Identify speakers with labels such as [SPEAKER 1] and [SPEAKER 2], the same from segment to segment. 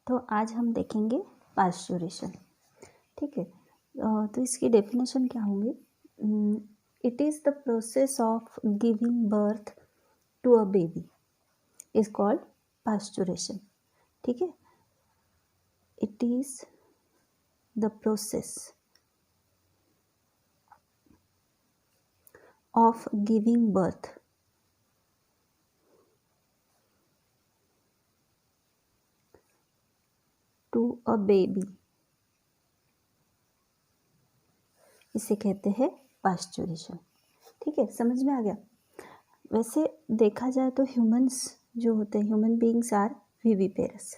[SPEAKER 1] तो आज हम देखेंगे पास्चुरेशन। ठीक है, तो इसकी डेफिनेशन क्या होंगी? It is the process of giving birth to a baby is called parturition. ठीक है, it is the process of giving birth to a baby, इसे कहते हैं पास्चुरेशन। ठीक है, समझ में आ गया। वैसे देखा जाए तो ह्यूमंस जो होते हैं, human beings are viviparous.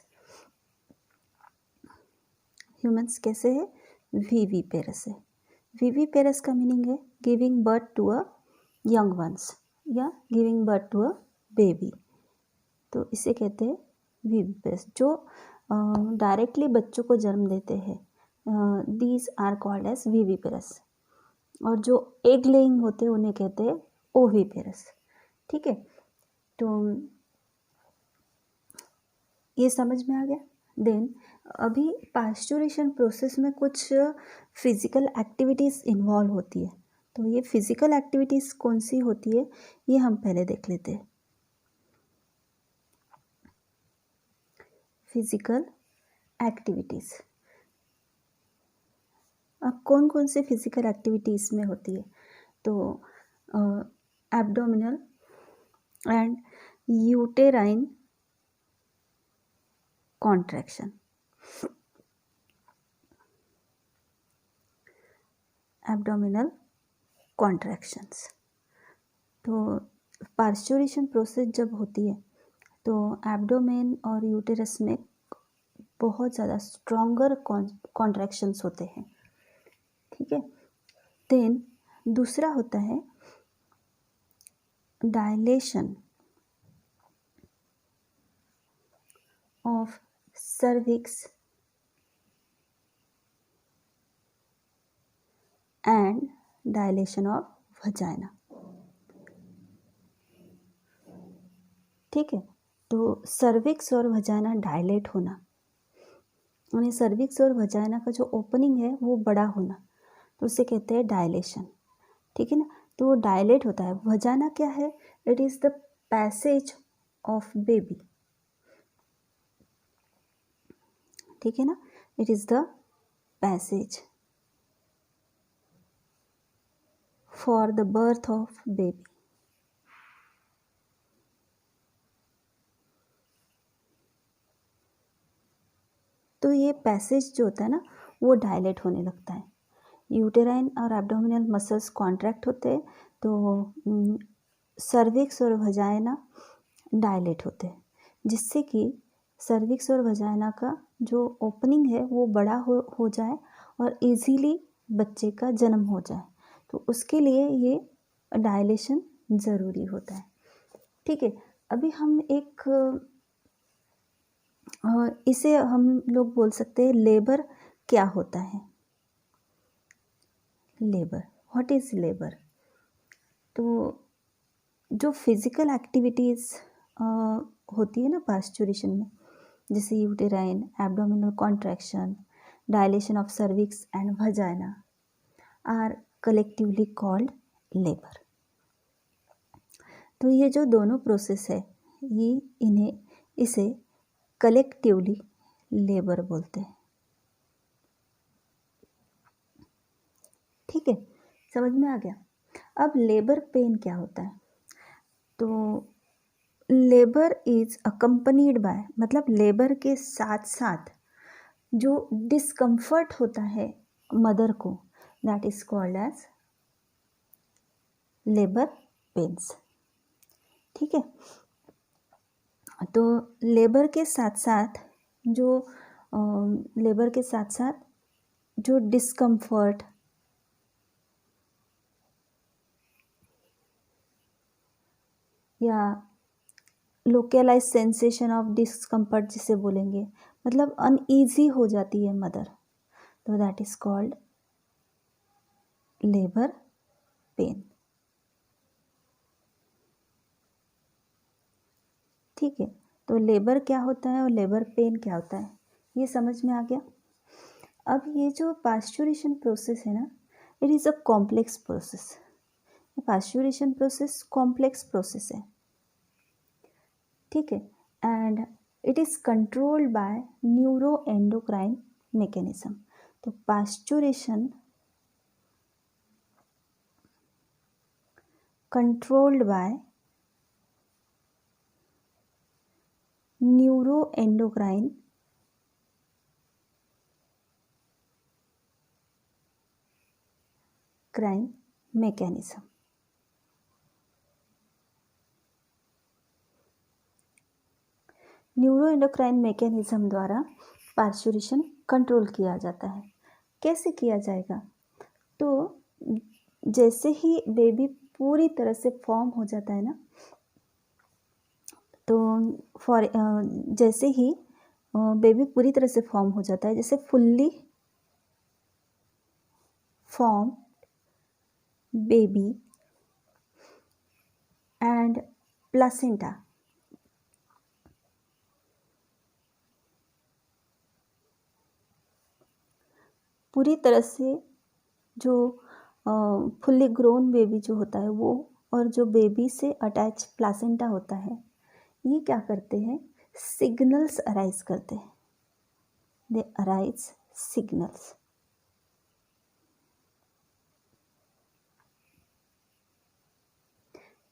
[SPEAKER 1] Humans कैसे है? विविपेरस है। विविपेरस का मीनिंग है giving birth to a young ones या giving birth to a baby. तो इसे कहते हैं विविपेरस। जो डायरेक्टली बच्चों को जन्म देते हैं, these are called as viviparous. और जो एग लेइंग होते हैं उन्हें कहते हैं ओविपेरस। ठीक है, तो ये समझ में आ गया। देन अभी पास्चुरेशन प्रोसेस में कुछ फिजिकल एक्टिविटीज़ इन्वॉल्व होती है। तो ये फिजिकल एक्टिविटीज़ कौन सी होती है ये हम पहले देख लेते हैं। फिजिकल एक्टिविटीज़, अब कौन कौन से फिजिकल एक्टिविटीज़ में होती है? तो abdominal and uterine contraction. Abdominal contractions. तो पास्चुरेशन प्रोसेस जब होती है तो एब्डोमेन और यूटेरस में बहुत ज़्यादा स्ट्रॉन्गर कॉन्ट्रैक्शंस होते हैं। ठीक है, देन दूसरा होता है dilation of cervix and dilation of vagina. ठीक है, तो सर्विक्स और वजाइना डायलेट होना, यानी सर्विक्स और वजाइना का जो ओपनिंग है वो बड़ा होना, तो उसे कहते हैं डायलेशन। ठीक है ना, तो वो डायलेट होता है। वजाइना क्या है? It is the passage of baby. ठीक है ना, it is the passage for the birth of baby. तो ये पैसेज जो होता है ना वो डायलेट होने लगता है। यूटेराइन और एब्डोमिनल मसल्स कॉन्ट्रैक्ट होते हैं, तो सर्विक्स और वजाइना डायलेट होते हैं, जिससे कि सर्विक्स और वजाइना का जो ओपनिंग है वो बड़ा हो जाए और इजीली बच्चे का जन्म हो जाए। तो उसके लिए ये डायलेशन ज़रूरी होता है। ठीक है, अभी हम एक इसे हम लोग बोल सकते हैं लेबर क्या होता है। Labour, what is labour? तो जो फिज़िकल एक्टिविटीज़ होती है ना पास्चुरेशन में, जैसे uterine abdominal contraction, dilation of cervix and vagina are collectively called labour. तो ये जो दोनों प्रोसेस है इसे कलेक्टिवली लेबर बोलते हैं। ठीक है, समझ में आ गया। अब लेबर पेन क्या होता है? तो लेबर इज अकम्पनीड बाय, मतलब लेबर के साथ साथ जो डिस्कम्फर्ट होता है मदर को, that is called as labour pains. ठीक है, तो लेबर के साथ साथ जो डिस्कम्फर्ट या लोकलाइज सेंसेशन ऑफ डिस्कम्फर्ट जिसे बोलेंगे, मतलब अनईजी हो जाती है मदर, तो that is called labour pain. ठीक है, तो लेबर क्या होता है और लेबर पेन क्या होता है ये समझ में आ गया। अब ये जो पास्चुरेशन प्रोसेस है ना, it is a complex process. Parturition process complex process है, ठीक है, and it is controlled by neuro endocrine mechanism. तो parturition controlled by neuro endocrine mechanism. Neuro endocrine mechanism द्वारा पास्चुरेशन कंट्रोल किया जाता है। कैसे किया जाएगा? तो जैसे ही बेबी पूरी तरह से फॉर्म हो जाता है ना, तो जैसे ही बेबी पूरी तरह से फॉर्म हो जाता है, जैसे fully form baby and placenta पूरी तरह से जो फुल्ली ग्रोन बेबी जो होता है वो, और जो बेबी से अटैच प्लासेंटा होता है, ये क्या करते हैं? सिग्नल्स अराइज करते हैं। दे arise signals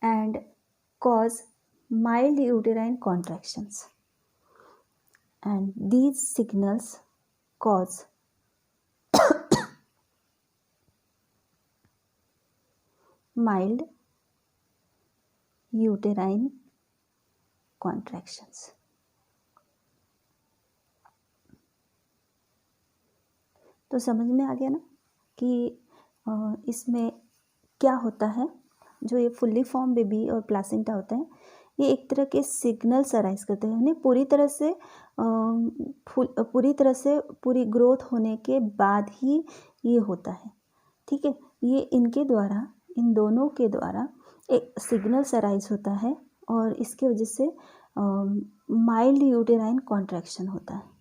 [SPEAKER 1] and cause mild uterine contractions, and these signals cause mild uterine contractions। तो समझ में आ गया ना कि इसमें क्या होता है। जो ये फुल्ली फॉर्म बेबी और प्लासेंटा होता है, ये एक तरह के सिग्नल्स अराइज करते हैं, यानी पूरी तरह से पूरी ग्रोथ होने के बाद ही ये होता है, ठीक है। ये इनके द्वारा, इन दोनों के द्वारा एक सिग्नल्स अराइज होता है, और इसके वजह से माइल्ड यूटेराइन कॉन्ट्रैक्शन होता है।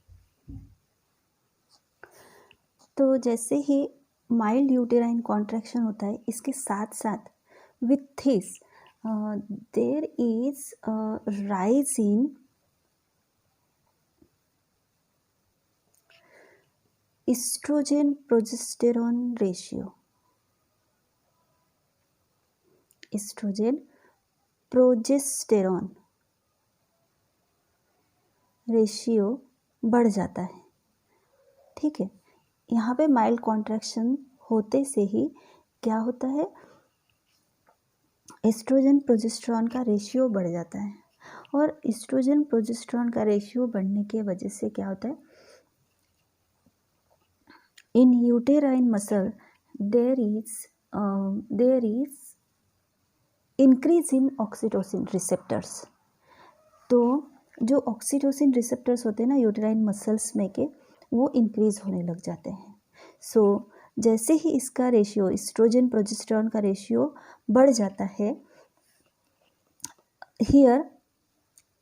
[SPEAKER 1] तो जैसे ही माइल्ड यूटेराइन कॉन्ट्रैक्शन होता है, इसके साथ साथ with this there is a rise in estrogen progesterone ratio। Estrogen progesterone ratio बढ़ जाता है, ठीक है। यहाँ पे माइल्ड कॉन्ट्रैक्शन होते से ही क्या होता है? एस्ट्रोजन प्रोजेस्टेरॉन का रेशियो बढ़ जाता है, और एस्ट्रोजन प्रोजेस्टेरॉन का रेशियो बढ़ने के वजह से क्या होता है? In uterine muscle there is increase in oxytocin receptors. तो जो ऑक्सीटोसिन रिसेप्टर्स होते हैं ना यूटेराइन मसल्स में के, वो इंक्रीज होने लग जाते हैं। सो जैसे ही इसका रेशियो, एस्ट्रोजन प्रोजेस्टेरॉन का रेशियो बढ़ जाता है, here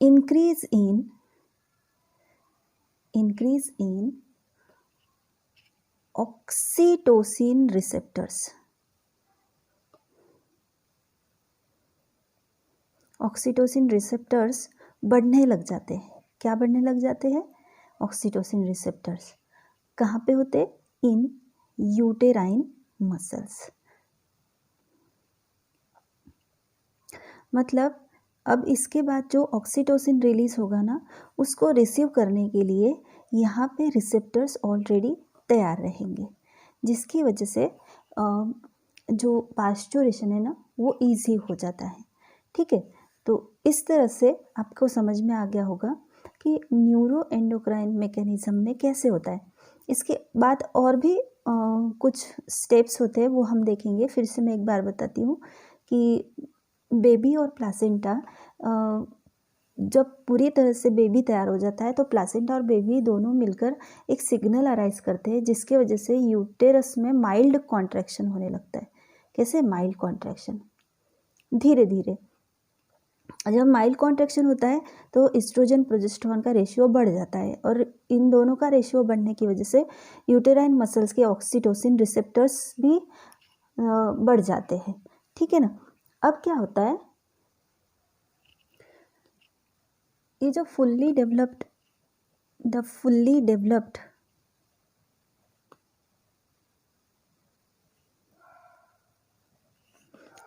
[SPEAKER 1] increase in oxytocin receptors. Oxytocin receptors बढ़ने लग जाते हैं। क्या बढ़ने लग जाते हैं? ऑक्सीटोसिन रिसेप्टर्स कहाँ पे होते? इन यूटेराइन मसल्स। मतलब अब इसके बाद जो ऑक्सीटोसिन रिलीज होगा ना, उसको रिसीव करने के लिए यहाँ पे रिसेप्टर्स ऑलरेडी तैयार रहेंगे, जिसकी वजह से जो पास्चुरेशन है ना, वो इजी हो जाता है, ठीक है। तो इस तरह से आपको समझ में आ गया होगा कि न्यूरो एंडोक्राइन मैकेनिज्म में कैसे होता है। इसके बाद और भी कुछ स्टेप्स होते हैं, वो हम देखेंगे। फिर से मैं एक बार बताती हूँ कि बेबी और प्लासेंटा, जब पूरी तरह से बेबी तैयार हो जाता है, तो प्लासेंटा और बेबी दोनों मिलकर एक सिग्नल अराइज करते हैं, जिसके वजह से यूटेरस में माइल्ड कॉन्ट्रैक्शन होने लगता है। कैसे? माइल्ड कॉन्ट्रैक्शन, धीरे धीरे। जब माइल्ड कॉन्ट्रैक्शन होता है तो एस्ट्रोजन प्रोजेस्टेरॉन का रेशियो बढ़ जाता है, और इन दोनों का रेशियो बढ़ने की वजह से यूटेराइन मसल्स के ऑक्सीटोसिन रिसेप्टर्स भी बढ़ जाते हैं। ठीक है ना। अब क्या होता है, ये जो फुल्ली डेवलप्ड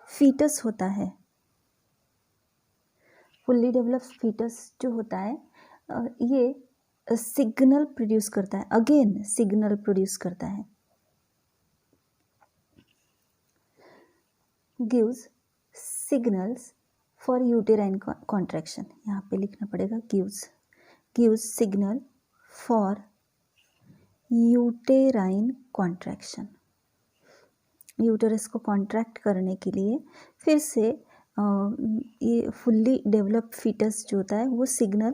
[SPEAKER 1] फीटस होता है, फुल्ली डेवलप्ड फीटस जो होता है ये सिग्नल प्रोड्यूस करता है, अगेन सिग्नल प्रोड्यूस करता है, gives signals for uterine contraction. यहाँ पे लिखना पड़ेगा gives signal for uterine contraction. Uterus को कॉन्ट्रैक्ट करने के लिए फिर से ये फुल्ली डेवलप्ड फीटस जो होता है वो सिग्नल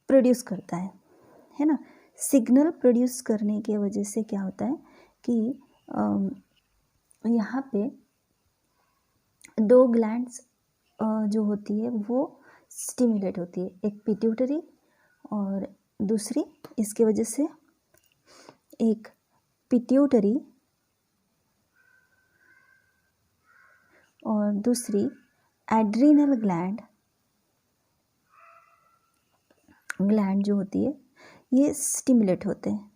[SPEAKER 1] प्रोड्यूस करता है ना। सिग्नल प्रोड्यूस करने की वजह से क्या होता है कि यहाँ पे दो ग्लैंड्स जो होती है वो स्टिमुलेट होती है, एक पिट्यूटरी और दूसरी, इसके वजह से एक पिट्यूटरी और दूसरी एड्रीनल ग्लैंड जो होती है ये स्टिमुलेट होते हैं।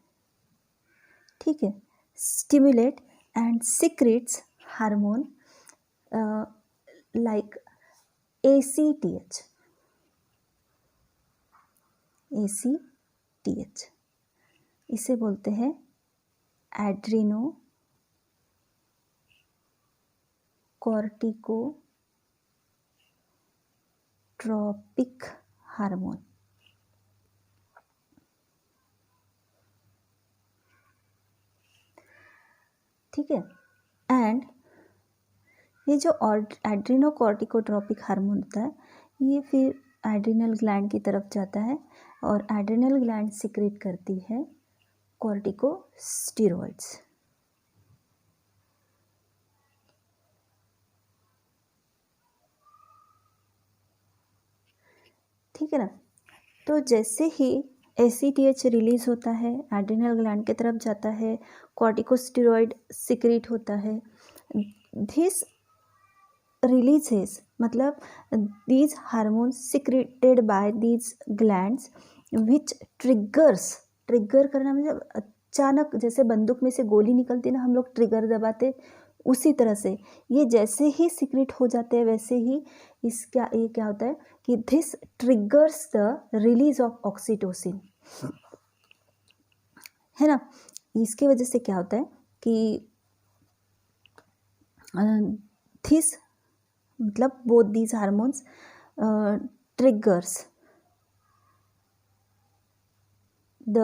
[SPEAKER 1] ठीक है, stimulate and secretes hormone like ACTH। इसे बोलते हैं एड्रीनो कॉर्टिकोट्रोपिक हार्मोन। ठीक है, एंड ये जो एड्रीनो कॉर्टिकोट्रोपिक हार्मोन होता है ये फिर एड्रीनल ग्लैंड की तरफ जाता है और एड्रीनल ग्लैंड सिक्रेट करती है कॉर्टिकोस्टेरॉइड्स। ठीक है ना। तो जैसे ही ACTH रिलीज होता है, एड्रीनल ग्लैंड की तरफ जाता है, कॉर्टिकोस्टेरॉइड सिक्रेट होता है, दिस releases मतलब these hormones secreted by these glands which trigger करना मतलब अचानक जैसे बंदूक में से गोली निकलती ना, हम लोग ट्रिगर दबाते, उसी तरह से ये जैसे ही सीक्रेट हो जाते हैं वैसे ही ये क्या होता है कि this triggers the release of oxytocin, है ना। इसके वजह से क्या होता है कि दिस मतलब both these hormones triggers the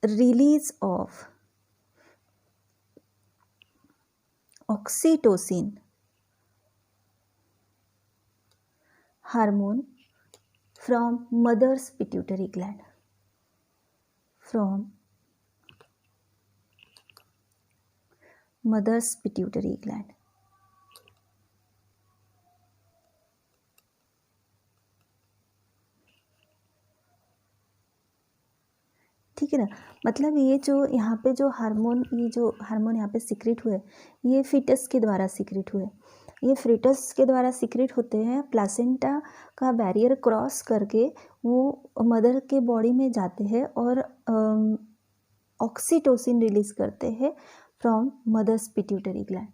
[SPEAKER 1] release of oxytocin hormone from mother's pituitary gland, ठीक है ना। मतलब ये जो यहाँ पे जो हार्मोन यहाँ पे सीक्रेट हुए, ये फीटस के द्वारा सीक्रेट हुए, ये फीटस के द्वारा सीक्रेट होते हैं, प्लासेंटा का बैरियर क्रॉस करके वो मदर के बॉडी में जाते हैं और ऑक्सीटोसिन रिलीज करते हैं फ्रॉम मदर्स पिट्यूटरी ग्लैंड।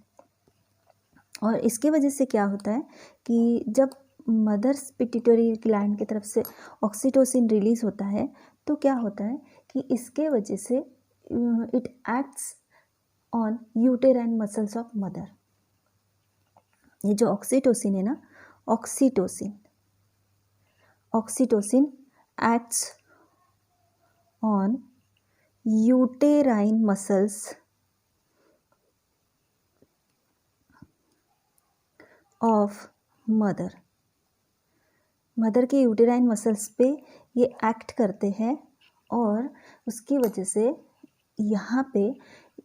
[SPEAKER 1] और इसके वजह से क्या होता है कि जब मदर्स पिट्यूटरी ग्लैंड की तरफ से ऑक्सीटोसिन रिलीज होता है तो क्या होता है कि इसके वजह से it acts on uterine muscles of mother. ये जो ऑक्सीटोसिन है ना, oxytocin acts on uterine muscles of mother के यूटेराइन मसल्स पे ये एक्ट करते हैं और उसकी वजह से यहाँ पे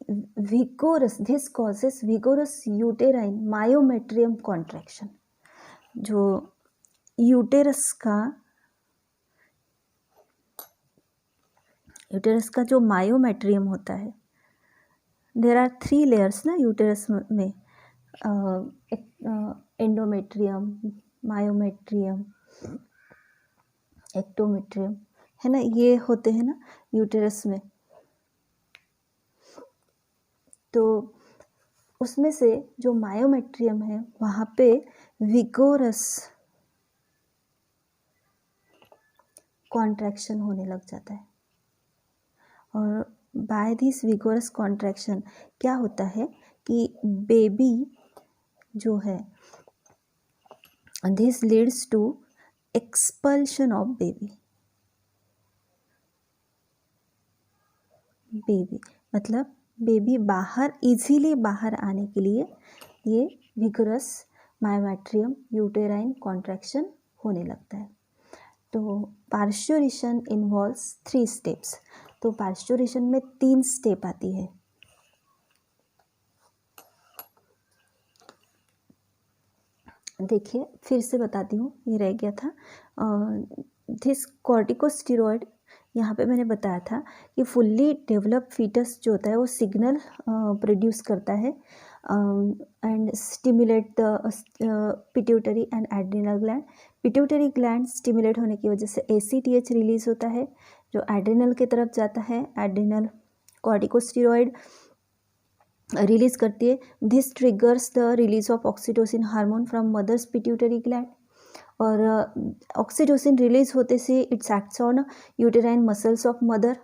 [SPEAKER 1] this causes vigorous uterine myometrium contraction. जो यूटेरस का जो मायोमेट्रियम होता है, देर आर 3 लेयर्स ना यूटेरस में, एंडोमेट्रियम, मायोमेट्रियम, एक्टोमेट्रियम, है ना, ये होते हैं ना यूटेरस में। तो उसमें से जो मायोमेट्रियम है वहाँ पे विगोरस कॉन्ट्रैक्शन होने लग जाता है। और बाय दिस विगोरस कॉन्ट्रैक्शन क्या होता है कि बेबी जो है, this leads to expulsion of baby मतलब बेबी बाहर इजीली बाहर आने के लिए ये विगोरस मायोमेट्रियम यूटेराइन कॉन्ट्रैक्शन होने लगता है। तो पार्श्योरेशन इन्वॉल्व्स 3 स्टेप्स। तो पार्श्योरेशन में 3 स्टेप आती है। देखिए फिर से बताती हूँ, ये रह गया था। दिस कॉर्टिकोस्टेरॉइड, यहाँ पे मैंने बताया था कि फुल्ली डेवलप्ड फीटस जो होता है वो सिग्नल प्रोड्यूस करता है and stimulate the pituitary and adrenal gland. Pituitary gland stimulate होने की वजह से ACTH रिलीज होता है जो एड्रिनल की तरफ जाता है। एड्रिनल कॉर्टिकोस्टेरॉइड रिलीज करती है। This triggers the release of oxytocin hormone from mother's pituitary gland. और ऑक्सीटोसिन रिलीज होते से it's acts on uterine muscles of mother.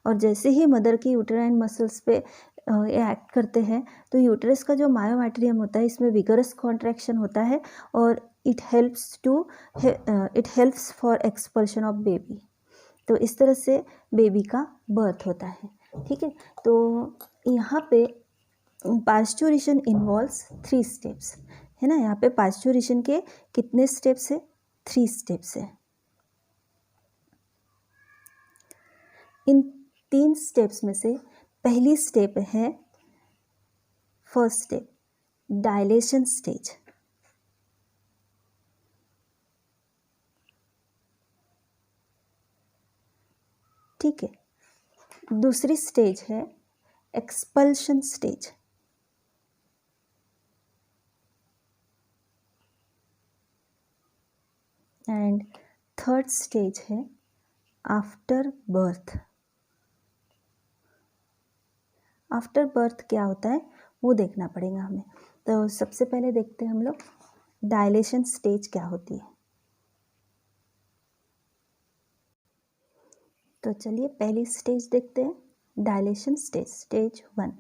[SPEAKER 1] और जैसे ही मदर की यूटेराइन मसल्स पे ये एक्ट करते हैं तो यूटरस का जो मायोमेट्रियम होता है इसमें विगरस कॉन्ट्रैक्शन होता है और it helps for expulsion of baby. तो इस तरह से बेबी का बर्थ होता है। ठीक है, तो यहाँ पे पास्चुरेशन इन्वॉल्व्स 3 स्टेप्स, है ना। यहाँ पे पास्चुरेशन के कितने स्टेप्स है? 3 स्टेप्स है। इन 3 स्टेप्स में से पहली स्टेप है, फर्स्ट स्टेप, डायलेशन स्टेज। ठीक है, दूसरी स्टेज है expulsion stage. And third stage है आफ्टर बर्थ। आफ्टर बर्थ क्या होता है वो देखना पड़ेगा हमें। तो सबसे पहले देखते हैं हम लोग डायलेशन स्टेज क्या होती है। तो चलिए पहली स्टेज देखते हैं, डायलेशन स्टेज, स्टेज 1।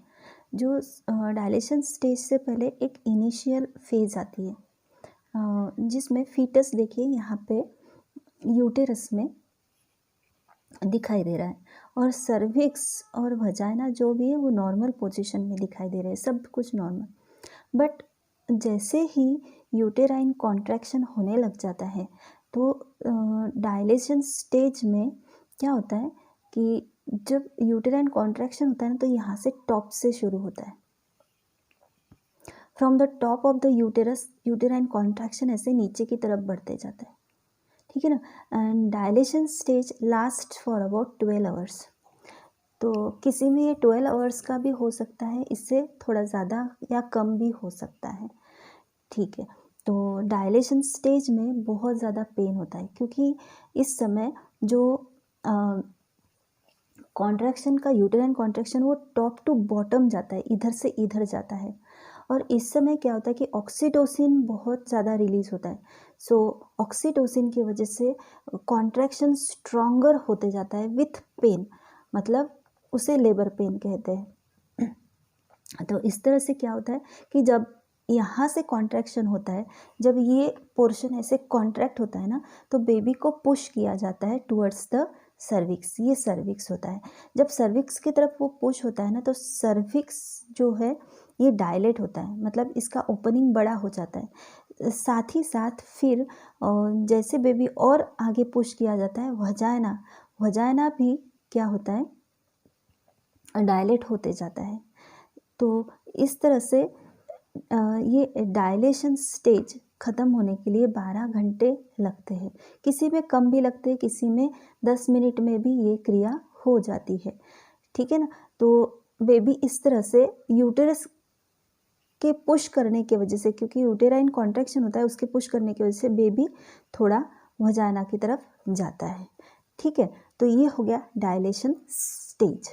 [SPEAKER 1] जो डायलेशन स्टेज से पहले एक इनिशियल फेज आती है जिसमें फीटस, देखिए यहाँ पे यूटेरस में दिखाई दे रहा है और सर्विक्स और वजाइना जो भी है वो नॉर्मल पोजीशन में दिखाई दे रहे हैं, सब कुछ नॉर्मल। बट जैसे ही यूटेराइन कॉन्ट्रैक्शन होने लग जाता है तो डायलेशन स्टेज में क्या होता है कि जब यूटेराइन कॉन्ट्रैक्शन होता है ना तो यहाँ से टॉप से शुरू होता है। From the top of the uterus uterine contraction ऐसे नीचे की तरफ बढ़ते जाता है। ठीक है ना। And dilation stage last for about 12 hours. तो किसी में ये 12 आवर्स का भी हो सकता है, इससे थोड़ा ज़्यादा या कम भी हो सकता है। ठीक है, तो डायलेशन स्टेज में बहुत ज़्यादा पेन होता है क्योंकि इस समय जो कॉन्ट्रैक्शन का यूटेराइन कॉन्ट्रैक्शन वो टॉप टू बॉटम जाता है, इधर से इधर जाता है। और इस समय क्या होता है कि ऑक्सीटोसिन बहुत ज़्यादा रिलीज होता है। सो ऑक्सीटोसिन की वजह से कॉन्ट्रैक्शन स्ट्रॉन्गर होते जाता है विथ पेन, मतलब उसे लेबर पेन कहते हैं। तो इस तरह से क्या होता है कि जब यहाँ से कॉन्ट्रैक्शन होता है, जब ये पोर्शन ऐसे कॉन्ट्रैक्ट होता है ना तो बेबी को पुश किया जाता है टुवर्ड्स द सर्विक्स। ये सर्विक्स होता है। जब सर्विक्स की तरफ वो पुश होता है ना तो सर्विक्स जो है ये डायलेट होता है, मतलब इसका ओपनिंग बड़ा हो जाता है। साथ ही साथ फिर जैसे बेबी और आगे पुश किया जाता है, वजाइना भी क्या होता है, डायलेट होते जाता है। तो इस तरह से ये डायलेशन स्टेज ख़त्म होने के लिए 12 घंटे लगते हैं। किसी में कम भी लगते हैं, किसी में 10 मिनट में भी ये क्रिया हो जाती है। ठीक है ना। तो बेबी इस तरह से यूटेरस के पुश करने की वजह से, क्योंकि यूटेराइन कॉन्ट्रैक्शन होता है, उसके पुश करने की वजह से बेबी थोड़ा वजाना की तरफ जाता है। ठीक है, तो ये हो गया डायलेशन स्टेज।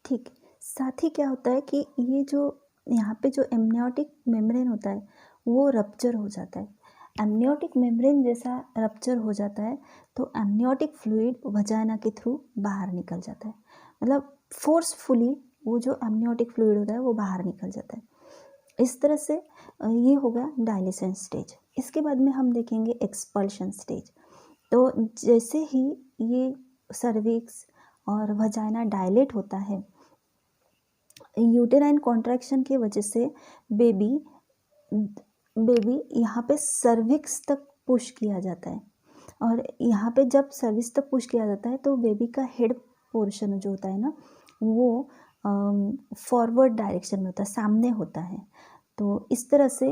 [SPEAKER 1] ठीक, साथ ही क्या होता है कि ये जो यहाँ पे जो एमनियोटिक मेम्ब्रेन होता है वो रप्चर हो जाता है। एमनियोटिक मेम्ब्रेन जैसा रप्चर हो जाता है तो एमनियोटिक फ्लूइड वजाना के थ्रू बाहर निकल जाता है, मतलब फोर्सफुली वो जो एमनियोटिक फ्लूइड होता है वो बाहर निकल जाता है। इस तरह से ये हो गया डायलेशन स्टेज। इसके बाद में हम देखेंगे एक्सपल्शन स्टेज। तो जैसे ही ये सर्विक्स और वजाना डायलेट होता है, यूटेराइन कॉन्ट्रैक्शन की वजह से बेबी यहाँ पे सर्विक्स तक पुश किया जाता है, और यहाँ पे जब सर्विक्स तक पुश किया जाता है तो बेबी का हेड पोर्शन जो होता है ना वो फॉरवर्ड डायरेक्शन में होता है, सामने होता है। तो इस तरह से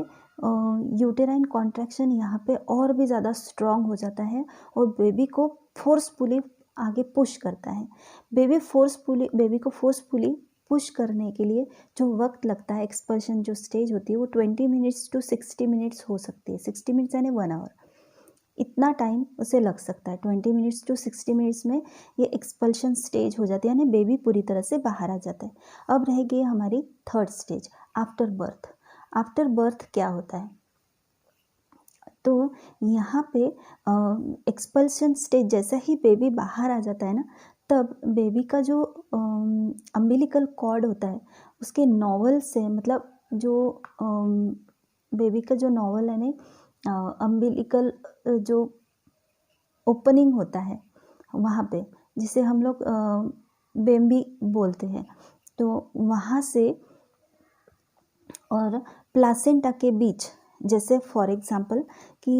[SPEAKER 1] यूटेराइन कॉन्ट्रैक्शन यहाँ पे और भी ज़्यादा स्ट्रॉन्ग हो जाता है और बेबी को फोर्सफुली आगे पुश करता है। बेबी को फोर्सफुली पुश करने के लिए जो वक्त लगता है, एक्सपल्शन जो स्टेज होती है वो 20 मिनट्स टू 60 मिनट्स हो सकती है। 60 मिनट्स यानी 1 आवर, इतना टाइम उसे लग सकता है। 20 मिनट्स टू 60 मिनट्स में ये एक्सपल्शन स्टेज हो जाती है, यानी बेबी पूरी तरह से बाहर आ जाता है। अब रहेगी हमारी third stage, after birth. After birth क्या होता है, तो यहाँ पे एक्सपल्शन स्टेज जैसा ही बेबी बाहर आ जाता है ना, तब बेबी का जो अम्बिलिकल कॉर्ड होता है उसके नॉवल से, मतलब जो बेबी का जो नॉवल है ना, अम्बिलिकल जो ओपनिंग होता है वहाँ पे, जिसे हम लोग बेम्बी बोलते हैं, तो वहाँ से और प्लासेंटा के बीच, जैसे फॉर एग्जांपल कि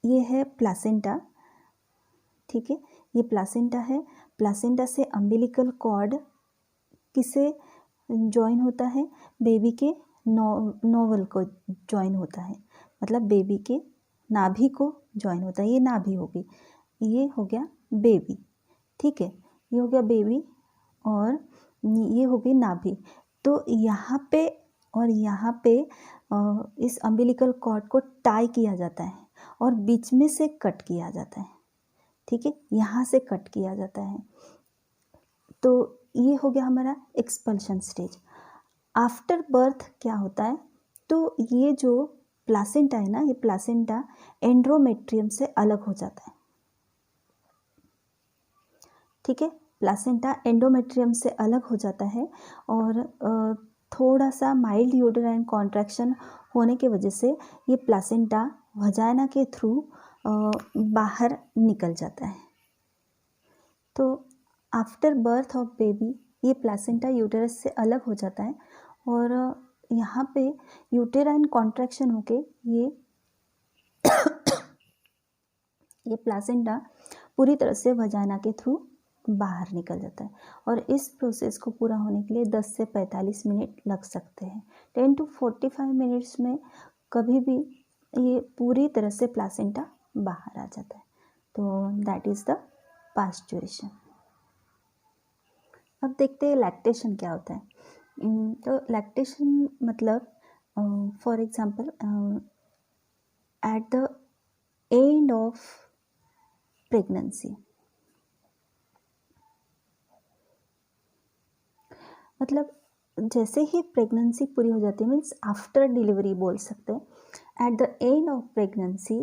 [SPEAKER 1] ये है प्लासेंटा। ठीक है, ये प्लासेंटा है। प्लासेंटा से अम्बिलिकल कॉर्ड किसे जॉइन होता है, बेबी के नोवल को जॉइन होता है, मतलब बेबी के नाभि को जॉइन होता है। ये नाभि होगी, ये हो गया बेबी। ठीक है, ये हो गया बेबी और ये हो गई नाभि। तो यहाँ पे और यहाँ पे इस अम्बिलिकल कॉर्ड को टाई किया जाता है और बीच में से कट किया जाता है। ठीक है, यहाँ से कट किया जाता है। तो ये हो गया हमारा एक्सपल्शन स्टेज। आफ्टर बर्थ क्या होता है, तो ये जो प्लासेंटा है ना, ये प्लासेंटा एंड्रोमेट्रियम से अलग हो जाता है। ठीक है, प्लासेंटा एंडोमेट्रियम से अलग हो जाता है और थोड़ा सा माइल्ड यूटेराइन कॉन्ट्रैक्शन होने की वजह से ये प्लासेंटा वजाइना के थ्रू बाहर निकल जाता है। तो आफ्टर बर्थ ऑफ बेबी ये प्लासेंटा यूटेरस से अलग हो जाता है और यहाँ पे यूटेराइन कॉन्ट्रैक्शन होके ये प्लासेंटा पूरी तरह से वजाइना के थ्रू बाहर निकल जाता है और इस प्रोसेस को पूरा होने के लिए 10 से 45 मिनट लग सकते हैं। 10 to 45 मिनट्स में कभी भी ये पूरी तरह से प्लासेंटा बाहर आ जाता है। तो दैट इज़ द पास्चुरेशन। अब देखते हैं लैक्टेशन क्या होता है। तो लैक्टेशन मतलब for example eight the end of pregnancy, मतलब जैसे ही प्रेगनेंसी पूरी हो जाती है, मीन्स आफ्टर डिलीवरी बोल सकते हैं। At the end of pregnancy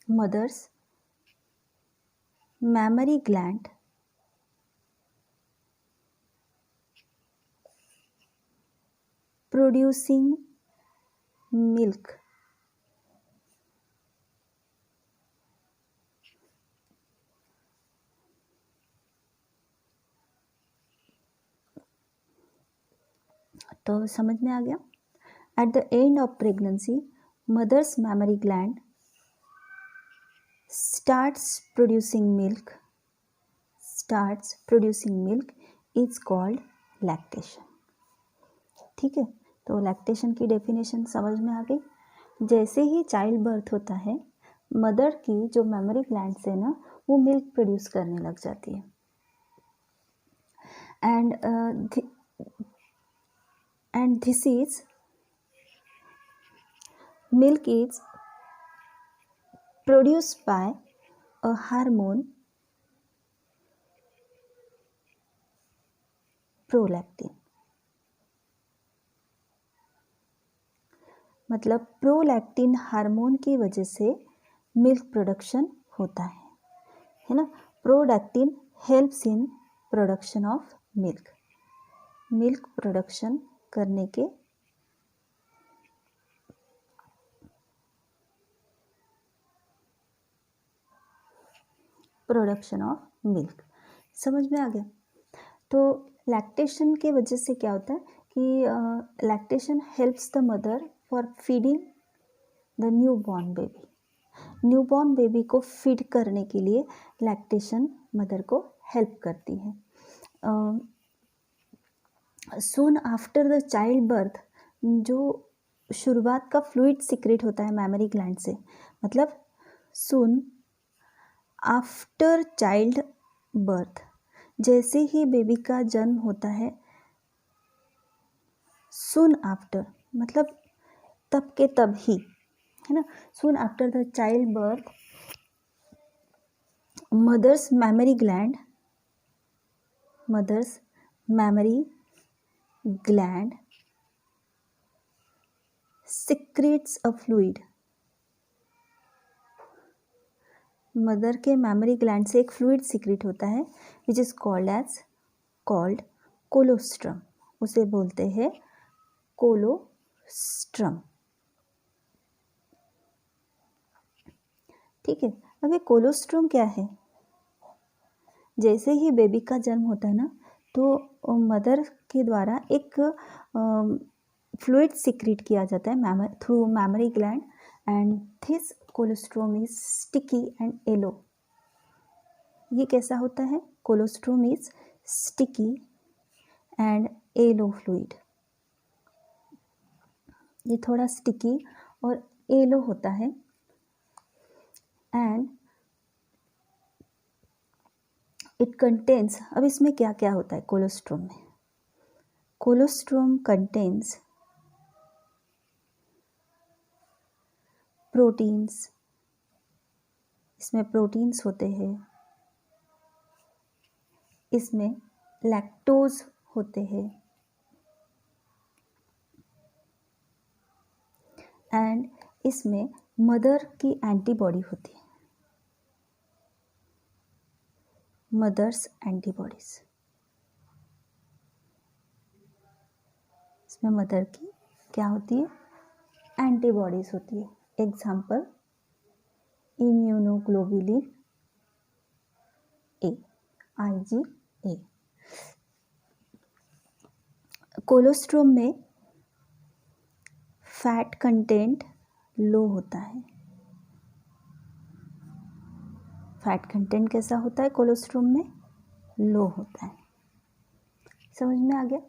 [SPEAKER 1] mother's mammary gland producing milk तो समझ में आ गया। At the end of pregnancy mother's mammary gland starts producing milk is called lactation. ठीक है, तो लैक्टेशन की डेफिनेशन समझ में आ गई. जैसे ही चाइल्ड बर्थ होता है, मदर की जो मेमोरी ग्लैंड्स है ना, वो मिल्क प्रोड्यूस करने लग जाती है. And this is milk is produced by a hormone prolactin. मतलब प्रोलैक्टिन हार्मोन की वजह से मिल्क प्रोडक्शन होता है ना. Prolactin helps in production of milk production करने के प्रोडक्शन ऑफ मिल्क. समझ में आ गया. तो लैक्टेशन के वजह से क्या होता है कि lactation helps the mother for feeding the newborn baby. Newborn baby को फीड करने के लिए लैक्टेशन मदर को हेल्प करती है. सून आफ्टर द चाइल्ड बर्थ जो शुरुआत का फ्लूइड सीक्रेट होता है मैमरी ग्लैंड से, मतलब सून आफ्टर चाइल्ड बर्थ, जैसे ही बेबी का जन्म होता है, सून आफ्टर मतलब तब के तब ही, है ना. Soon after the child birth mother's mammary gland secretes a fluid. Mother के मैमरी ग्लैंड से एक फ्लूइड सीक्रेट होता है विच इज कॉल्ड कोलोस्ट्रम. उसे बोलते हैं कोलोस्ट्रम. ठीक है. अब ये कोलोस्ट्रम क्या है? जैसे ही बेबी का जन्म होता है ना, तो मदर के द्वारा एक फ्लूइड सीक्रेट किया जाता है through mammary gland, and this colostrum is sticky and yellow. ये कैसा होता है? Colostrum is sticky and yellow fluid. ये थोड़ा स्टिकी और येलो होता है. एंड इट कंटेन्स, अब इसमें क्या क्या होता है कोलोस्ट्रम में? Colostrum contains proteins. इसमें प्रोटीन्स होते हैं, इसमें लैक्टोज होते हैं, एंड इसमें मदर की एंटीबॉडी होती है, मदर्स एंटीबॉडीज. इसमें मदर की क्या होती है? एंटीबॉडीज होती है. Example immunoglobulin A, IgA. Colostrum में फैट कंटेंट लो होता है. फैट कंटेंट कैसा होता है कोलोस्ट्रम में? लो होता है. समझ में आ गया.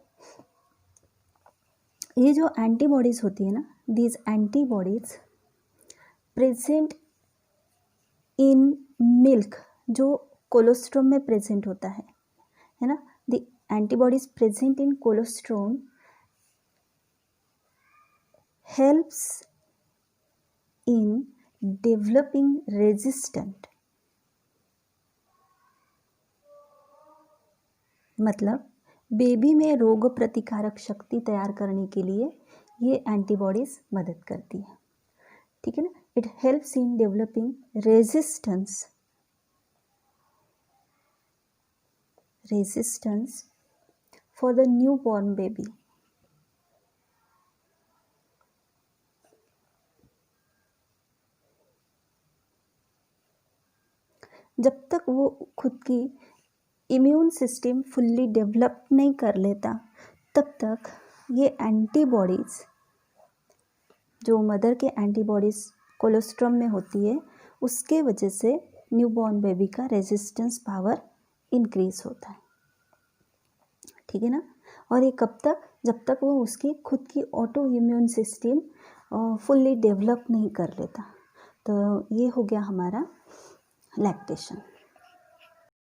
[SPEAKER 1] ये जो एंटीबॉडीज होती है ना, these antibodies present in milk, जो कोलोस्ट्रम में प्रेजेंट होता है ना. The antibodies present in colostrum helps in developing resistant, मतलब बेबी में रोग प्रतिकारक शक्ति तैयार करने के लिए ये एंटीबॉडीज मदद करती है. ठीक है ना. It helps in developing resistance for the new born baby. जब तक वो खुद की इम्यून सिस्टम फुल्ली डेवलप नहीं कर लेता, तब तक ये एंटीबॉडीज़, जो मदर के एंटीबॉडीज़ कोलोस्ट्रम में होती है, उसके वजह से न्यूबॉर्न बेबी का रेजिस्टेंस पावर इंक्रीज होता है, ठीक है ना। और ये कब तक, जब तक वो उसकी खुद की auto immune system fully develop नहीं कर लेता। तो ये हो गया हमारा लैक्टेशन।